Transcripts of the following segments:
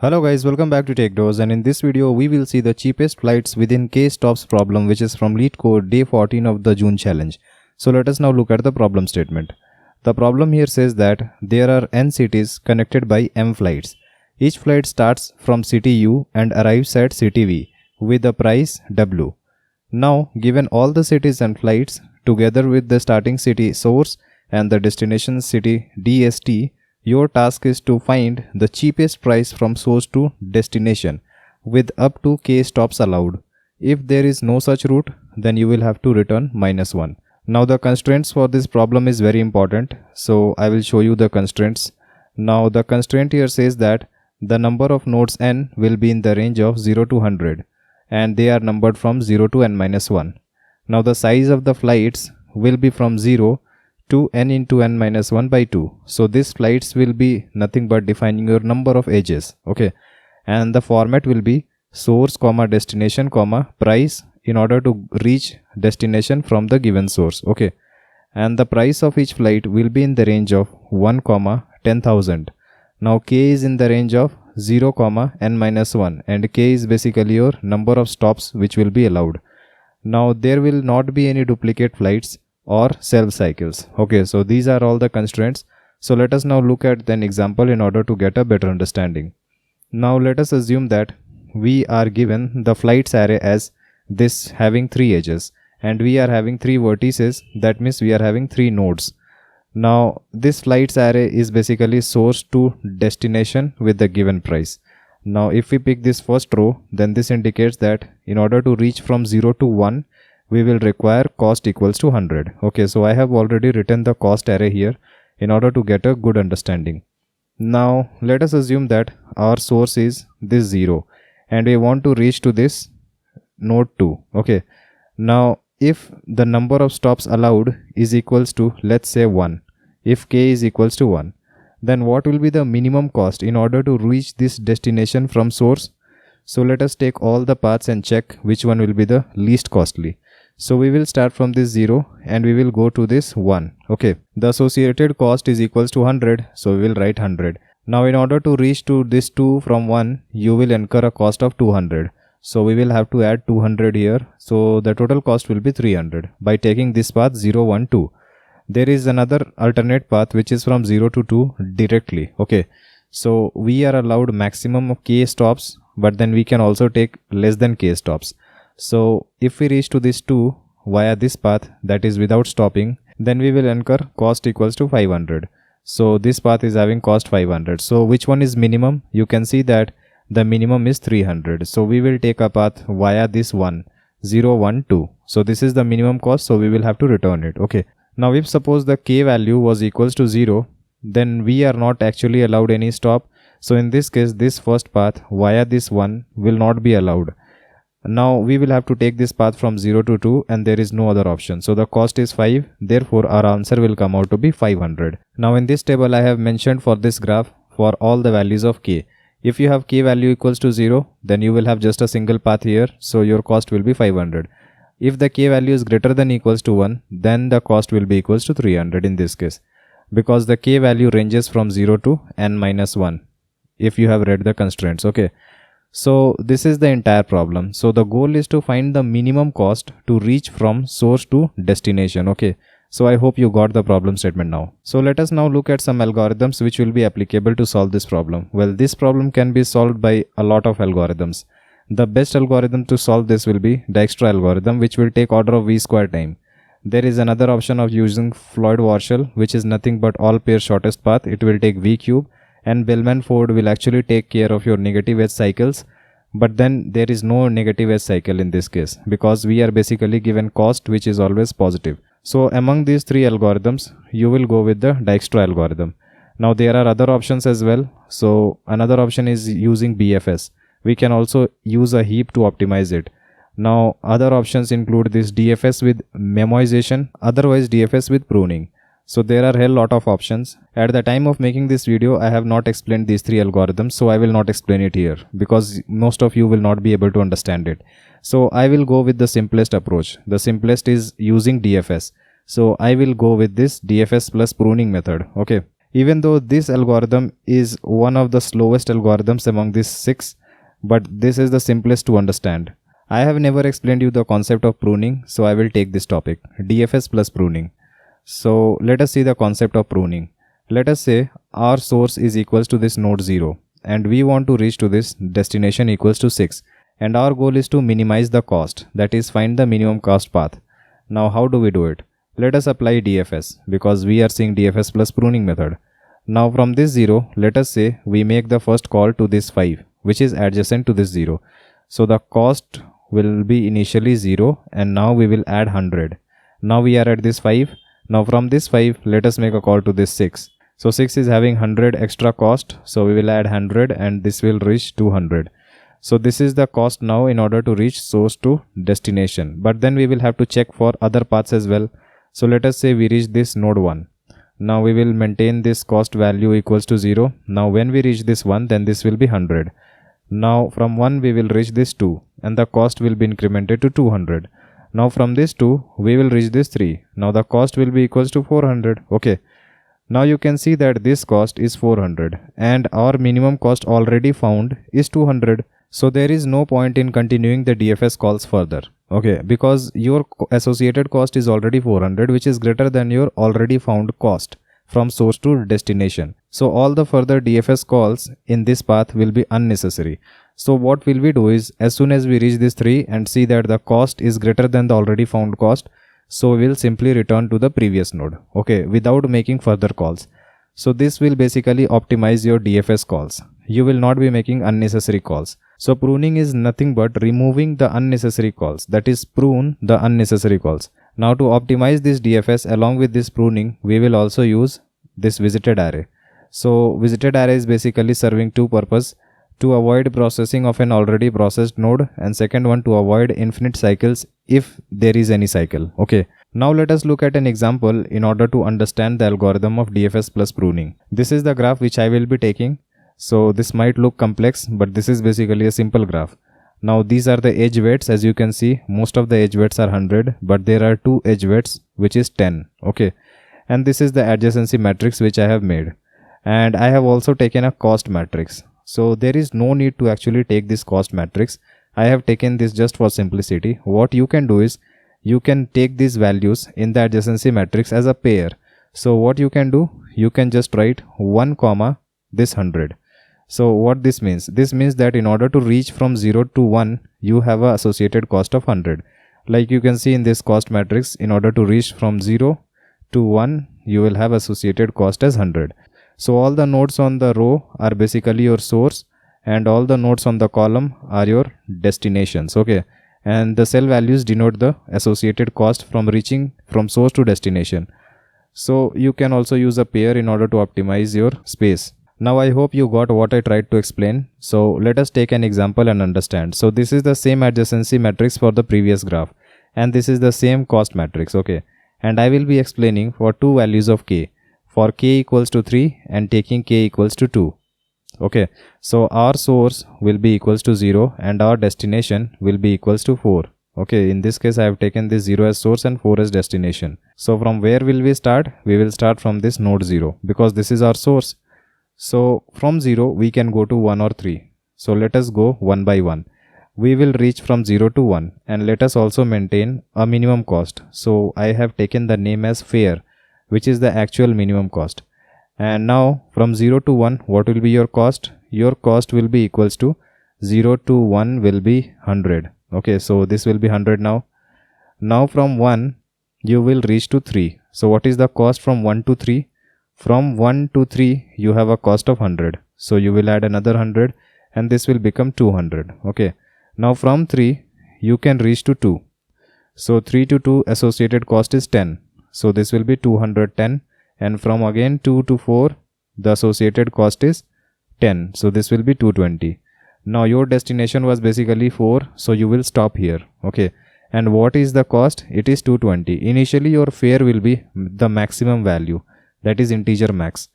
Hello guys, welcome back to TechDose, and in this video we will see the cheapest flights within K-stops problem, which is from Leetcode day 14 of the June challenge. So let us now look at the problem statement. The problem here says that there are n cities connected by m flights. Each flight starts from city U and arrives at city V with a price W. Now, given all the cities and flights together with the starting city source and the destination city DST, your task is to find the cheapest price from source to destination with up to k stops allowed. If there is no such route, then you will have to return -1. Now the constraints for this problem is very important, so I will show you the constraints. Now the constraint here says that the number of nodes n will be in the range of 0 to 100 and they are numbered from 0 to n-1. Now the size of the flights will be from 0 to n into n-1 by 2. So these flights will be nothing but defining your number of edges. Okay, and the format will be source comma destination comma price in order to reach destination from the given source. Okay, and the price of each flight will be in the range of 1 comma 10,000. Now k is in the range of 0 comma n-1 and k is basically your number of stops which will be allowed. Now there will not be any duplicate flights or self cycles. Okay, so these are all the constraints. So let us now look at an example in order to get a better understanding. Now let us assume that we are given the flights array as this, having 3 edges, and we are having 3 vertices. That means we are having 3 nodes. Now this flights array is basically source to destination with the given price. Now if we pick this first row, then this indicates that in order to reach from 0 to 1, we will require cost equals to 100. Okay, so I have already written the cost array here in order to get a good understanding. Now let us assume that our source is this 0 and we want to reach to this node 2. Okay, now if the number of stops allowed is equals to, let's say, 1, if k is equals to 1, then what will be the minimum cost in order to reach this destination from source? So let us take all the paths and check which one will be the least costly. So we will start from this 0 and we will go to this 1. Okay, the associated cost is equals to 100, so we will write 100. Now in order to reach to this 2 from 1, you will incur a cost of 200. So we will have to add 200 here. So the total cost will be 300 by taking this path 0, 1, 2. There is another alternate path which is from 0 to 2 directly. Okay, so we are allowed maximum of k stops, but then we can also take less than k stops. So if we reach to this 2 via this path, that is without stopping, then we will incur cost equals to 500. So this path is having cost 500. So which one is minimum? You can see that the minimum is 300. So we will take a path via this 1, 0, 1, 2. So this is the minimum cost, so we will have to return it. Okay. Now if suppose the k value was equals to 0, then we are not actually allowed any stop. So in this case, this first path via this 1 will not be allowed. Now we will have to take this path from 0 to 2 and there is no other option. So the cost is 5. Therefore our answer will come out to be 500. Now in this table I have mentioned for this graph for all the values of k. If you have k value equals to 0, then you will have just a single path here. So your cost will be 500. If the k value is greater than equals to 1, then the cost will be equals to 300 in this case. Because the k value ranges from 0 to n-1 if you have read the constraints. Okay. So this is the entire problem. So the goal is to find the minimum cost to reach from source to destination. Okay, so I hope you got the problem statement now. So let us now look at some algorithms which will be applicable to solve this problem. Well, this problem can be solved by a lot of algorithms. The best algorithm to solve this will be Dijkstra algorithm, which will take order of v square time. There is another option of using Floyd-Warshall, which is nothing but all pair shortest path. It will take v cube. And Bellman-Ford will actually take care of your negative edge cycles, but then there is no negative edge cycle in this case because we are basically given cost which is always positive. So among these 3 algorithms, you will go with the Dijkstra algorithm. Now there are other options as well. So another option is using BFS. We can also use a heap to optimize it. Now other options include this DFS with memoization, otherwise DFS with pruning. So there are a hell lot of options. At the time of making this video, I have not explained these 3 algorithms, so I will not explain it here because most of you will not be able to understand it. So I will go with the simplest approach. The simplest is using DFS. So I will go with this DFS plus pruning method. Okay. Even though this algorithm is one of the slowest algorithms among these 6, but this is the simplest to understand. I have never explained you the concept of pruning, so I will take this topic, DFS plus pruning. So let us see the concept of pruning. Let us say our source is equals to this node 0 and we want to reach to this destination equals to 6, and our goal is to minimize the cost, that is find the minimum cost path. Now how do we do it? Let us apply DFS because we are seeing DFS plus pruning method. Now from this 0, let us say we make the first call to this 5 which is adjacent to this 0. So the cost will be initially 0 and now we will add 100. Now we are at this 5. Now from this 5, let us make a call to this 6. So 6 is having 100 extra cost, so we will add 100 and this will reach 200. So this is the cost now in order to reach source to destination. But then we will have to check for other paths as well. So let us say we reach this node 1. Now we will maintain this cost value equals to 0. Now when we reach this 1, then this will be 100. Now from 1 we will reach this 2 and the cost will be incremented to 200. Now from this 2 we will reach this 3. Now the cost will be equals to 400. Okay. Now you can see that this cost is 400 and our minimum cost already found is 200. So there is no point in continuing the DFS calls further. Okay, because your associated cost is already 400, which is greater than your already found cost from source to destination. So all the further DFS calls in this path will be unnecessary. So what will we do is, as soon as we reach this 3 and see that the cost is greater than the already found cost, so we will simply return to the previous node, okay, without making further calls. So this will basically optimize your DFS calls. You will not be making unnecessary calls. So pruning is nothing but removing the unnecessary calls, that is prune the unnecessary calls. Now to optimize this DFS along with this pruning, we will also use this visited array. So visited array is basically serving two purposes: to avoid processing of an already processed node, and second one to avoid infinite cycles if there is any cycle. Okay. Now let us look at an example in order to understand the algorithm of DFS plus pruning. This is the graph which I will be taking. So this might look complex, but this is basically a simple graph. Now these are the edge weights. As you can see, most of the edge weights are 100, but there are two edge weights which is 10. Okay. And this is the adjacency matrix which I have made. And I have also taken a cost matrix. So there is no need to actually take this cost matrix. I have taken this just for simplicity. What you can do is, you can take these values in the adjacency matrix as a pair. So what you can do, you can just write 1 comma this 100. So what this means? This means that in order to reach from 0 to 1, you have an associated cost of 100. Like you can see in this cost matrix, in order to reach from 0 to 1, you will have associated cost as 100. So all the nodes on the row are basically your source and all the nodes on the column are your destinations. Okay. And the cell values denote the associated cost from reaching from source to destination. So you can also use a pair in order to optimize your space. Now I hope you got what I tried to explain. So let us take an example and understand. So this is the same adjacency matrix for the previous graph, and this is the same cost matrix. Okay. And I will be explaining for two values of k, for k equals to 3 and taking k equals to 2. Okay. So our source will be equals to 0 and our destination will be equals to 4. Okay. In this case, I have taken this 0 as source and 4 as destination. So from where will we start? We will start from this node 0 because this is our source. So from 0 we can go to 1 or 3. So let us go one by one. We will reach from 0 to 1 and let us also maintain a minimum cost. So I have taken the name as fair, which is the actual minimum cost. And now from 0 to 1, what will be your cost? Your cost will be equals to 0 to 1 will be 100. Okay, so this will be 100 now. Now from 1 you will reach to 3. So what is the cost from 1 to 3? From 1 to 3 you have a cost of 100. So you will add another 100 and this will become 200. Okay. Now from 3 you can reach to 2. So 3 to 2 associated cost is 10. So this will be 210, and from again 2 to 4 the associated cost is 10. So this will be 220. Now your destination was basically 4, so you will stop here. Okay. And what is the cost? It is 220. Initially your fare will be the maximum value, that is integer max.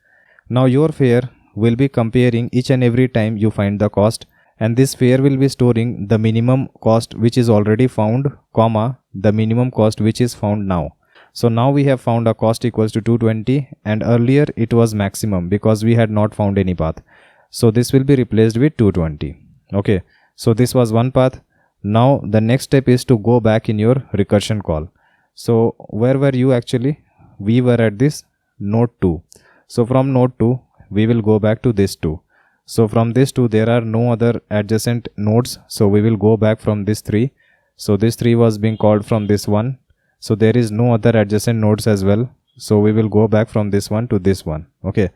Now your fare will be comparing each and every time you find the cost, and this fare will be storing the minimum cost which is already found, comma the minimum cost which is found now. So now we have found a cost equals to 220, and earlier it was maximum because we had not found any path. So this will be replaced with 220. Okay, so this was one path. Now the next step is to go back in your recursion call. So where were you actually? We were at this node 2. So from node 2 we will go back to this 2. So from this 2 there are no other adjacent nodes, so we will go back from this 3. So this 3 was being called from this 1. So there is no other adjacent nodes as well. So we will go back from this one to this one. Okay.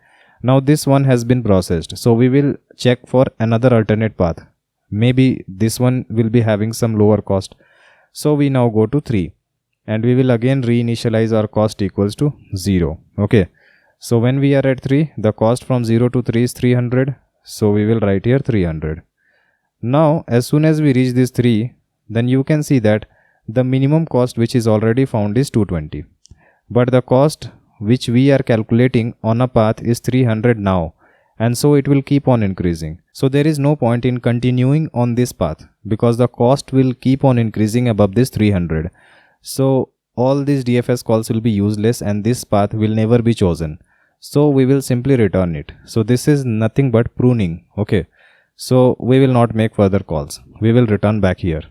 Now this one has been processed. So we will check for another alternate path. Maybe this one will be having some lower cost. So we now go to 3. And we will again reinitialize our cost equals to 0. Okay. So when we are at 3, the cost from 0 to 3 is 300. So we will write here 300. Now as soon as we reach this 3, then you can see that the minimum cost which is already found is 220. But the cost which we are calculating on a path is 300 now, and so it will keep on increasing. So there is no point in continuing on this path because the cost will keep on increasing above this 300. So all these DFS calls will be useless and this path will never be chosen. So we will simply return it. So this is nothing but pruning. Okay. So we will not make further calls. We will return back here.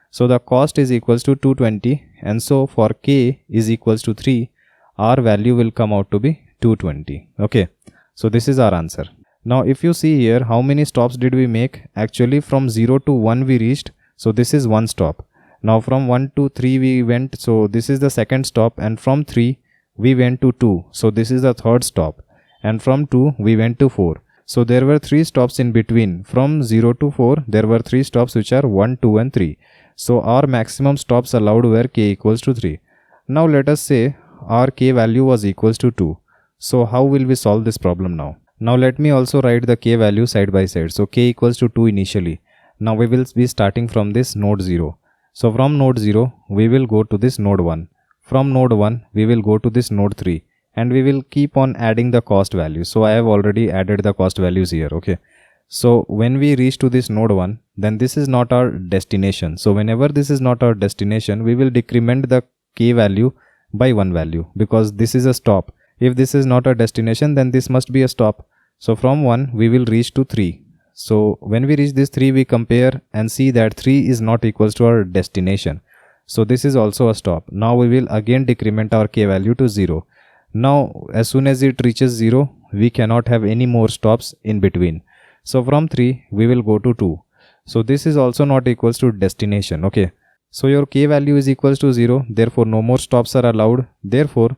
So the cost is equals to 220, and so for k is equals to 3, our value will come out to be 220. Okay. So this is our answer. Now if you see here, how many stops did we make? Actually from 0 to 1 we reached. So this is one stop. Now from 1 to 3 we went. So this is the second stop, and from 3 we went to 2. So this is the third stop, and from 2 we went to 4. So there were 3 stops in between. From 0 to 4 there were 3 stops which are 1, 2 and 3. So our maximum stops allowed were k equals to 3. Now let us say our k value was equals to 2. So how will we solve this problem now? Now let me also write the k value side by side. So k equals to 2 initially. Now we will be starting from this node 0. So from node 0 we will go to this node 1. From node 1 we will go to this node 3. And we will keep on adding the cost value. So I have already added the cost values here. Okay. So when we reach to this node 1, then this is not our destination. So whenever this is not our destination, we will decrement the k value by 1 value because this is a stop. If this is not a destination, then this must be a stop. So from 1 we will reach to 3. So when we reach this 3, we compare and see that 3 is not equals to our destination. So this is also a stop. Now we will again decrement our k value to 0. Now as soon as it reaches 0, we cannot have any more stops in between. So from 3 we will go to 2. So this is also not equals to destination. Okay. So your k value is equals to 0. Therefore no more stops are allowed. Therefore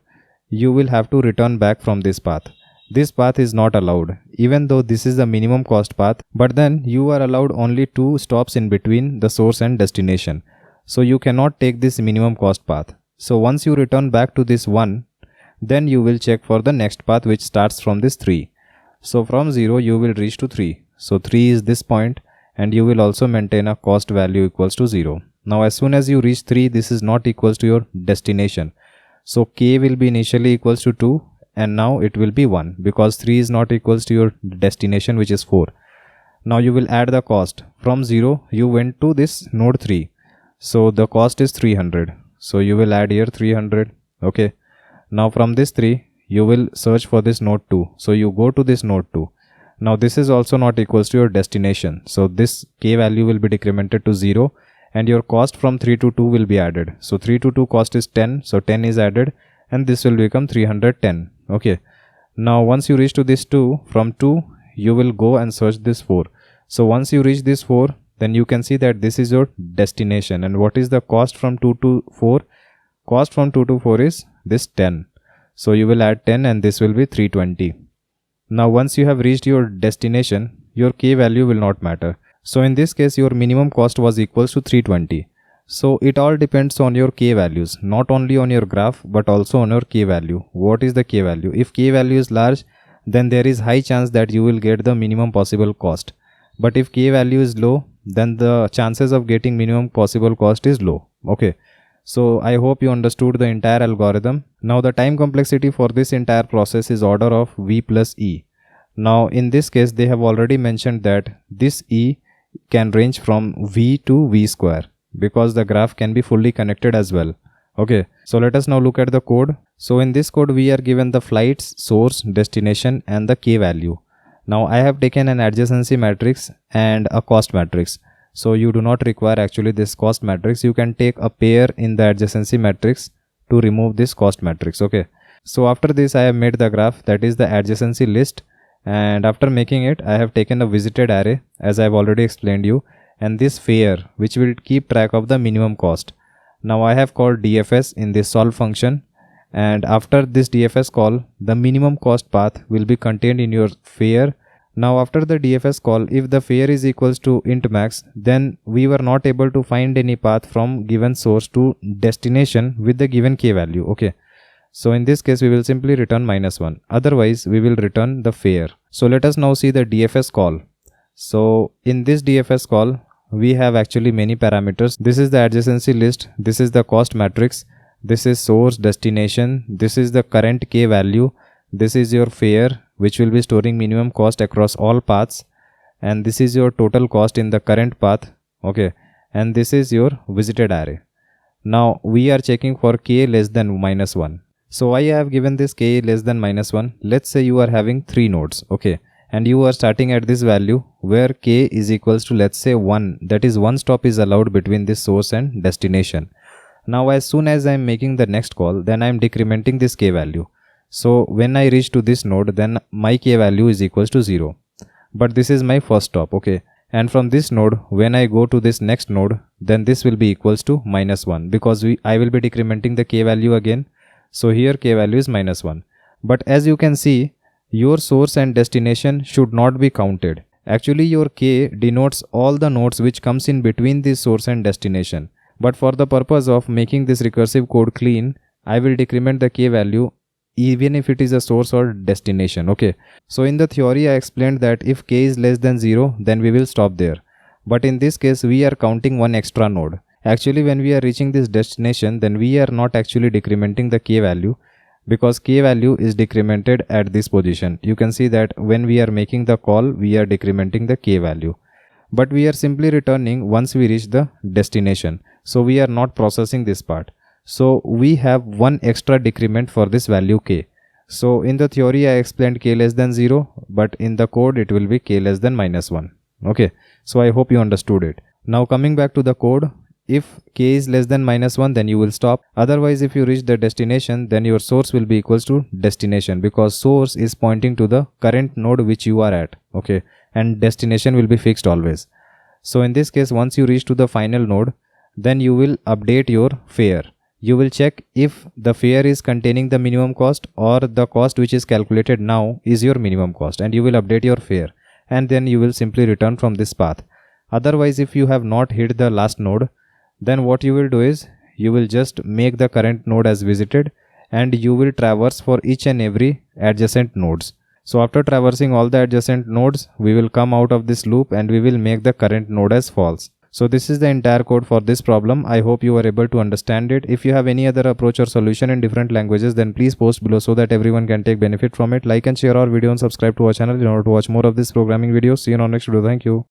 you will have to return back from this path. This path is not allowed even though this is the minimum cost path, but then you are allowed only 2 stops in between the source and destination. So you cannot take this minimum cost path. So once you return back to this 1, then you will check for the next path which starts from this 3. So from 0 you will reach to 3. So 3 is this point, and you will also maintain a cost value equals to 0. Now as soon as you reach 3, this is not equals to your destination. So k will be initially equals to 2, and now it will be 1 because 3 is not equals to your destination which is 4. Now you will add the cost. From 0 you went to this node 3. So the cost is 300. So you will add here 300. Okay. Now from this 3 you will search for this node 2. So you go to this node 2. Now this is also not equals to your destination. So this k value will be decremented to 0, and your cost from 3 to 2 will be added. So 3 to 2 cost is 10. So 10 is added, and this will become 310. Okay. Now once you reach to this 2, from 2 you will go and search this 4. So once you reach this 4, then you can see that this is your destination. And what is the cost from 2 to 4? Cost from 2 to 4 is this 10. So you will add 10 and this will be 320. Now once you have reached your destination, your k value will not matter. So in this case your minimum cost was equals to 320. So it all depends on your k values, not only on your graph but also on your k value. What is the k value? If k value is large, then there is high chance that you will get the minimum possible cost. But if k value is low, then the chances of getting minimum possible cost is low. Okay. So I hope you understood the entire algorithm. Now the time complexity for this entire process is order of v plus e. Now in this case they have already mentioned that this e can range from v to v square because the graph can be fully connected as well. Okay, so let us now look at the code. So in this code we are given the flights, source, destination and the k value. Now I have taken an adjacency matrix and a cost matrix. So you do not require actually this cost matrix. You can take a pair in the adjacency matrix to remove this cost matrix. Okay, so after this I have made the graph, that is the adjacency list, and after making it I have taken a visited array as I have already explained you, and this fare which will keep track of the minimum cost. Now I have called DFS in this solve function, and after this DFS call the minimum cost path will be contained in your fare. Now after the DFS call, if the fare is equals to int max, then we were not able to find any path from given source to destination with the given k value. Okay, so in this case we will simply return -1, otherwise we will return the fare. So let us now see the DFS call. So in this DFS call we have actually many parameters. This is the adjacency list, this is the cost matrix, this is source, destination, this is the current k value, this is your fare which will be storing minimum cost across all paths, and this is your total cost in the current path. Okay, and this is your visited array. Now we are checking for k less than -1. So I have given this k less than -1. Let's say you are having 3 nodes. Okay, and you are starting at this value where k is equals to, let's say, 1, that is one stop is allowed between this source and destination. Now as soon as I am making the next call, then I am decrementing this k value. So when I reach to this node, then my k value is equals to 0, but this is my first stop. Okay, and from this node when I go to this next node, then this will be equals to -1 because I will be decrementing the k value again. So here k value is -1, but as you can see, your source and destination should not be counted. Actually your k denotes all the nodes which comes in between this source and destination, but for the purpose of making this recursive code clean, I will decrement the k value even if it is a source or destination. Okay, so in the theory I explained that if k is less than 0, then we will stop there, but in this case we are counting one extra node. Actually when we are reaching this destination, then we are not actually decrementing the k value because k value is decremented at this position. You can see that when we are making the call, we are decrementing the k value, but we are simply returning once we reach the destination. So we are not processing this part. So we have one extra decrement for this value k. So in the theory I explained k less than 0, but in the code it will be k less than -1. Okay, so I hope you understood it. Now coming back to the code, if k is less than -1, then you will stop. Otherwise if you reach the destination, then your source will be equals to destination because source is pointing to the current node which you are at. Okay, and destination will be fixed always. So in this case, once you reach to the final node, then you will update your fare. You will check if the fare is containing the minimum cost or the cost which is calculated now is your minimum cost, and you will update your fare, and then you will simply return from this path. Otherwise if you have not hit the last node, then what you will do is you will just make the current node as visited and you will traverse for each and every adjacent nodes. So after traversing all the adjacent nodes, we will come out of this loop and we will make the current node as false. So this is the entire code for this problem. I hope you are able to understand it. If you have any other approach or solution in different languages, then please post below so that everyone can take benefit from it. Like and share our video and subscribe to our channel in order to watch more of these programming videos. See you in our next video. Thank you.